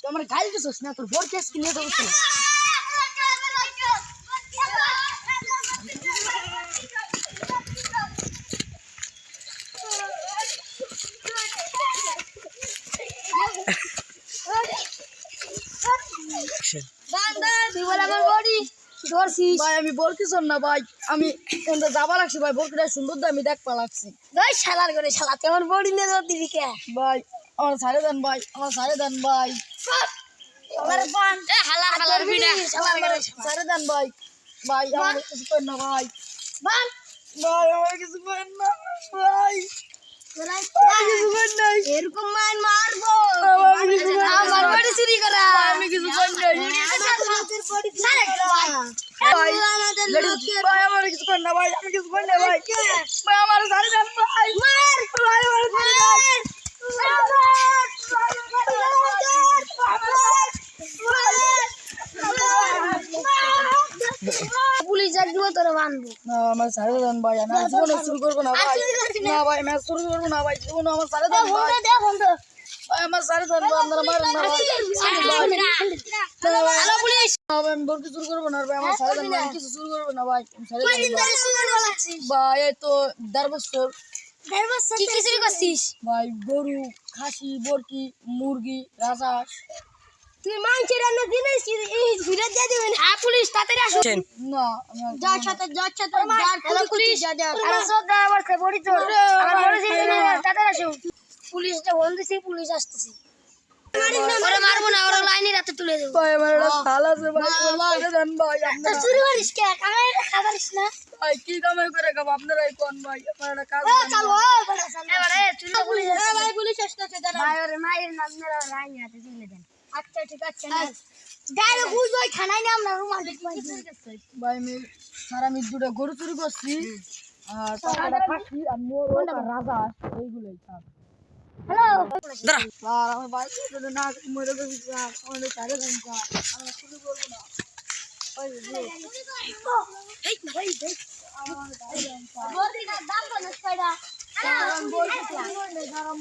তোমার গাড়ি দিছিস না তোর বড় কেস কিনে দেবো তো আমি বলতেছ না ভাই আমি যাবা লাগছি ভাই বলতে সুন্দর আমি দেখবা লাগছি ভাই শালার করে শালা তেমন বডি নিয়ে যাও দিদিকে ভাই আমার সাড়ে দেন ভাই আমার সাড়ে দেন ভাই আমার বান এ হালার হালার বিনা শালার করে সাড়ে দেন ভাই ভাই আমার কিছু করেন না ভাই বান ভাই আমার কিছু করেন না ভাই কিছু করেন না এরকম মান মারবো আমার বডি চুরি করা আমি কিছু করেন না ভাই আমার কিছু করেন না ভাই আমি কিছু করেন না ভাই ভাই আমার সাড়ে দেন ভাই মার ভাই আমার পুলিশ আসবো তোরা বানবো না আমার সাড়ে দেন ভাই আমি জীবনে শুরু করবো না ভাই না ভাই আমি শুরু করবো না ভাই জীবনে আমার সাড়ে দেন ভাই ভাই আমার সাড়ে দেন ভাই আপনারা মারেন না ভাই হ্যালো পুলিশ আমি বলতে শুরু করবো না ভাই আমার সাড়ে দেন ভাই কিছু শুরু করবো না ভাই সাড়ে কয়দিন দেন ধরে শুরু করছিস ভাই এই তো 1.5 বছর কি কি চুরি করছিস ভাই গরু খাসি বরকি মুরগি রাজহাঁস তুই মাংসের রান্না দিনিস এই ঘুরে দিয়ে দিবেন হ্যাঁ পুলিশ তাড়াতাড়ি আসো না যার সাথে হ্যালো পুলিশ আরে সদা আবার সে বডি চোর আমার বডি চোর তাড়াতাড়ি আসো পুলিশটা ফোন দিছি পুলিশ আসতেছে ওরে মারবো না ওরে লাইনে রাতে তুলে দেব ভাই আমার একটা শাল আছে ভাই সাড়ে দেন ভাই তো আপনারা চুরি করিস কে কামাই খাবারিস না ভাই কি কামাই করে খাবো আপনারাই কোন ভাই আমার একটা কাজ চলো বড় চলো এবারে চুরি পুলিশ ভাই পুলিশ আসতেছে দাঁড়া ভাই ওরে মায়ের নাম মেরা লাইনে রাতে তুলে দেন আচ্ছা ঠিক আছে না গাড়ি বুঝ ওই থানায় না আমরা রুমাল ভাই আমি সারা মিট দুটো গরু চুরি করছি আর টাকাটা খাসি আর মোর ওটা রাজা এইগুলোই সব হ্যালো আর আমার ভাই যদি না মরে গেছি স্যার আমাদের সাড়ে দেন স্যার আমরা শুরু করবো না ওই যে এই ভাই ভাই আমার সাড়ে দেন স্যার বড়িটা দাম বলে কয়টা আমি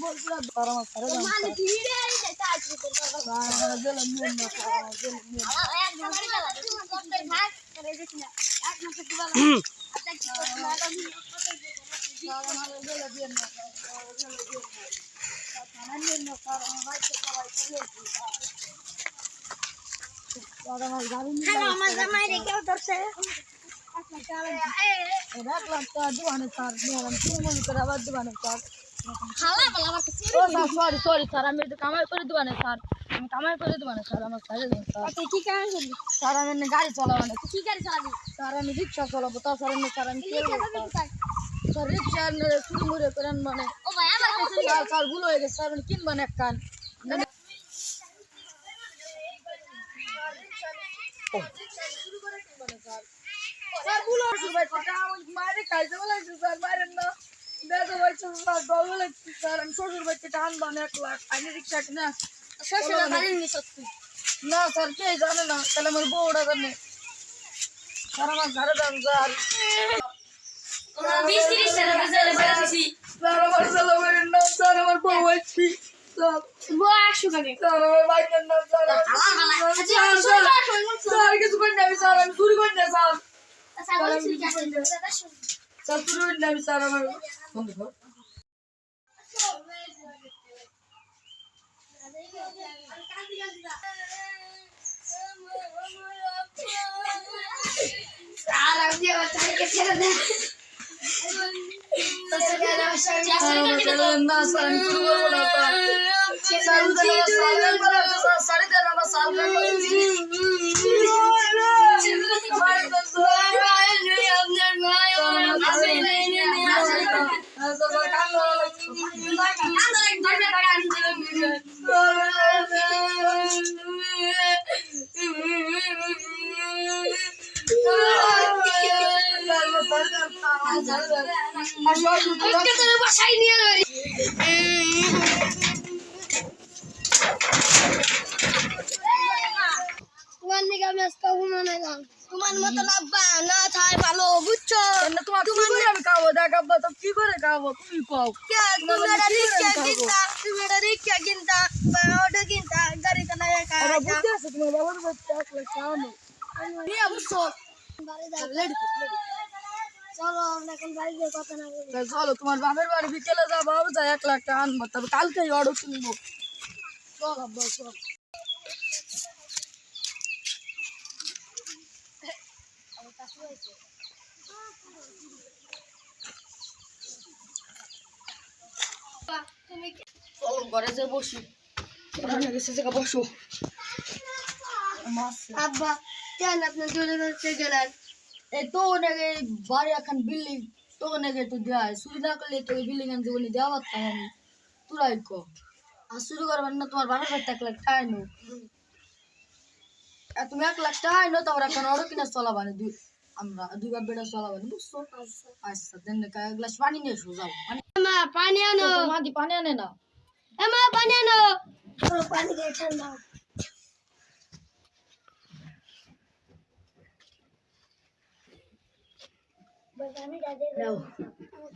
বলছিলাম স্যার আমার সাড়ে দেন মানে ভিড়ে আইছে তাই কি করব স্যার আমার জেলে নিয়ে না স্যার আমার জেলে নিয়ে না এক ঘন্টা লাগে তুমি কত ভাগ করে দেখি না এক মাসে দিবা আচ্ছা কি করব না স্যার আমার জেলে দিয়ে না স্যার জেলে দিয়ে না স্যার নিয়ে না স্যার আমার ভাইকে সবাই চলেছি স্যার আমার গাড়ি নিয়ে হ্যালো আমার জামাই রে কেউ ধরছে রাখলাম স্যার দোকানে স্যার আমি তিন মনে করে আবার দোকানে স্যার হালা বলা আমার কাছে ও স্যার সরি সরি স্যার আমি একটু কামাই করে দেবো না স্যার আমি কামাই করে দেবো না স্যার আমার সাড়ে দিন স্যার তুই কি কাজ করবি স্যার আমি এমনি গাড়ি চালাবো না কি গাড়ি চালাবি স্যার আমি রিক্সা চালাবো তা স্যার এমনি স্যার আমি কি চলবো চালাবি কোথায় স্যার রিক্সা চুরি মুড়ে করেন মানে ও ভাই আমার কাছে স্যার স্যার ভুল হয়ে গেছে স্যার আমি কিনবেন এক কান স্যার ভুল হয়েছে ভাই সেটা আমার মায়ের খাইতে বলেছে স্যার মায়ের না দেখো বলছে স্যার ডবল লাগছে স্যার আমি শ্বশুর বাড়িতে টানবান 1 লাখ আমি রিক্সা কিনা শ্বশুর বাড়ি নি সত্যি না স্যার কে জানে না তাহলে আমার বউটা জানে স্যার আমার ঘরে যান স্যার 20-30 টাকা বিজলে বেড়েছি স্যার আমার ছেলে বেরেন না স্যার আমার বউ আছে স্যার বউ আসু কাকে স্যার আমার বাইকের না স্যার স্যার কিছু করেন না আমি স্যার আমি চুরি করেন না স্যার স্যার চুরি করেন না আমি স্যার আমার বন্ধু ঘর আর আমি ওটাকে ছেড়ে দে তো সেটা না স্যার আমি চুরি করবো না স্যার স্যার সাড়ে দেন আমার সাল বাসায় নিয়ে তোমার দিকে আমি আজকে ঘুমানো গেলাম তোমার মতো লাভবা না থাই ভালো বুঝছো তোমার আমি খাবো দেখাবো তো যাবো তুমি কও তুমি একটা রিক্সা কিনতা বা অটো কিনতা গাড়ি চালাই একা আরে বুঝতে আছে তোমার বাবার বাচ্চা 1 লাখ টাকা আনো নিয়ে বুঝছো চলো আমরা এখন বাড়িতে কথা না বলি চলো তোমার বাপের বাড়ি বিকেলে যাবো যা 1 লাখ টাকা আনবো তবে কালকেই অটো কিনবো চল আব্বা চল তুমি চলো ঘরে যে বসি রান্না গেছে জায়গা বসো আব্বা কেন আপনি চলে যাচ্ছে গেলেন এই তো অনেক বাড়ি এখন বিল্ডিং তো অনেক তো দেয় শুরু না করলে তো বিল্ডিং আমি জীবনে দেওয়া পারতাম আমি তোরাই কো আর শুরু করবেন না তোমার বাবার বাড়িতে 1 লাখ টাকা নো তুমি 1 লাখ টাকা নো তারপর এখন অটো কিনা চলাবানি আমরা 2 বার বেড়া চলাবানি বুঝছো আচ্ছা দেন এক গ্লাস পানি নিয়ে এসো যাও মা পানি আনো মাদি পানি আনে না মা পানি আনো পানি দিয়ে ঠান্ডা নাও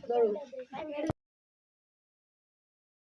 ধরো